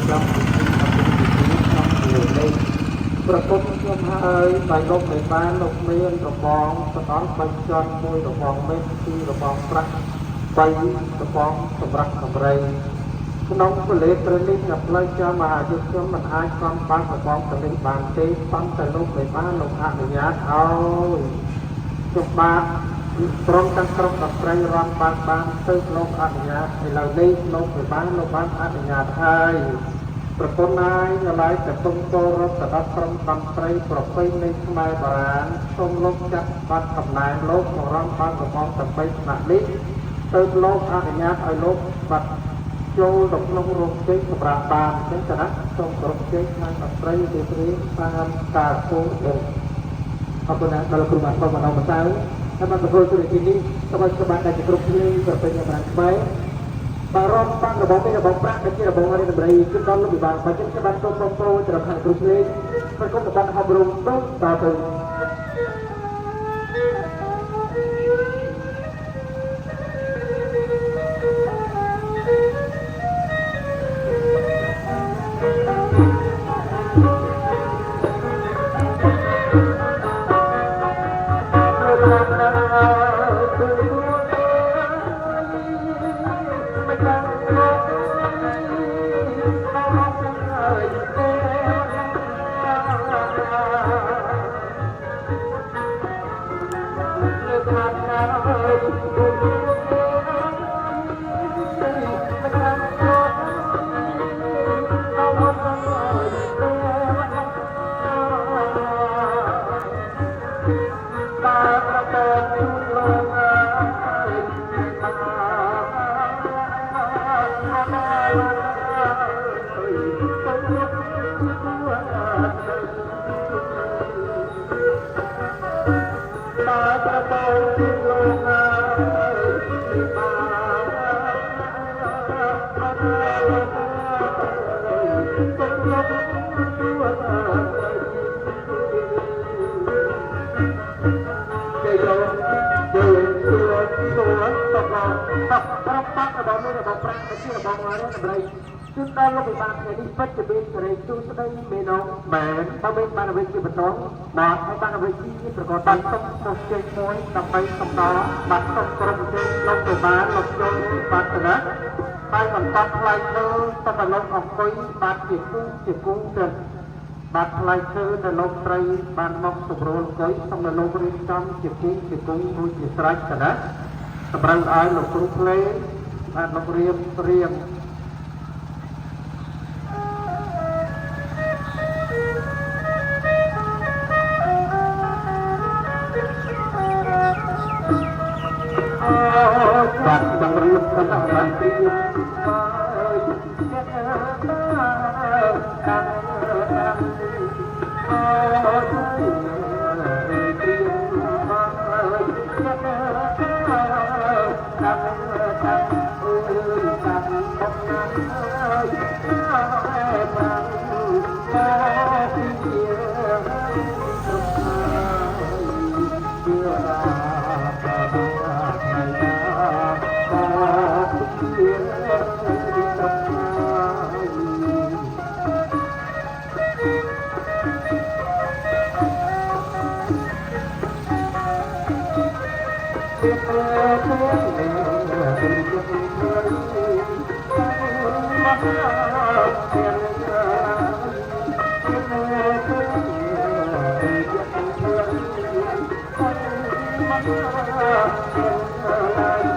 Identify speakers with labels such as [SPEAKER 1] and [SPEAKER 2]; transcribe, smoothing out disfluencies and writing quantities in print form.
[SPEAKER 1] trong người đâyประกบខ្ញុំហើយបាយលោកមិនបានលោកមានរបងសតល់បាញ់ចន់មួយរបងមេទីរបងប្រាក់3របងសម្រាប់សម្រៃក្នុងពលិប្រនិតនៅផ្លូវចាំមហាយុទ្ធខ្ញុំមិនអាចកំបានរបងប្រនិតបានទេប៉ុន្តែលោកមិនបានលោកអនុញ្ញាតឲ្យជុំបាទព្រមទាំងក្រុមតន្ត្រីរំបានទៅលោកអនុញ្ញាតឥឡូវនេះលោកមិនបានលោកបានអនុញ្ញាតហើយប្រពន្ធណាយនៅឡើយតែទុំតរត់ទៅដល់ក្រុមតន្ត្រីប្រពៃណីខ្មែរបុរាណសូមលោកចាត់បាត់កំណែលោកបរំបានរបងដើម្បីស្នាក់នេះទៅលោកអនុញ្ញាតឲ្យលោកបាត់ចូលទៅក្នុងរោងជ័យសម្រាប់បានអញ្ចឹងគណៈសូមគ្រប់ជ័យខាងតន្ត្រីទីព្រៀងតាមការគោលដៅអរគុណដល់គ្រូបាត់បងម្ដងម្ដងហើយបានទទួលទូរទស្សន៍នេះសូមឲ្យស្បាតែគ្រប់គ្នាប្រពៃណីបុរាណខ្មែរបារម្ភបានរបស់នេះរបស់ប្រាក់ដែលជារបស់រៀនតម្រៃគឺដល់លោកវិបាលបើចឹងបានសូមប្រពោទៅខាងគ្រប់គ្នាប្រកបបានហៅរំទៅដល់ទៅគឺដល់លោកវិបាលថ្ងៃនេះពិតជាមានសេរីទូស្ដីមេនងមែនបើមានបានវិទ្យាបន្តបាទហើយបានវិទ្យាប្រកបបានទុកទៅជ័យមួយដើម្បីសម្ដរបាត់ទុកក្រុមជ័យលោកវិបាលលោកចូលបាត់ណាហើយបន្តថ្លៃធ្វើទៅដល់លោកអង្គុយបាទជាគូទៅបាត់ថ្លៃធ្វើទៅលោកត្រីបានមកសម្រួលអង្គុយសូមដល់លោករៀបចំជាគូរួចជាស្រេចទៅណាសម្រាប់ឲ្យលោកគ្រូភ្លេងបាទលោករៀបបាទចង់រៀបកណ្ដាលបានព្រៀបThank you.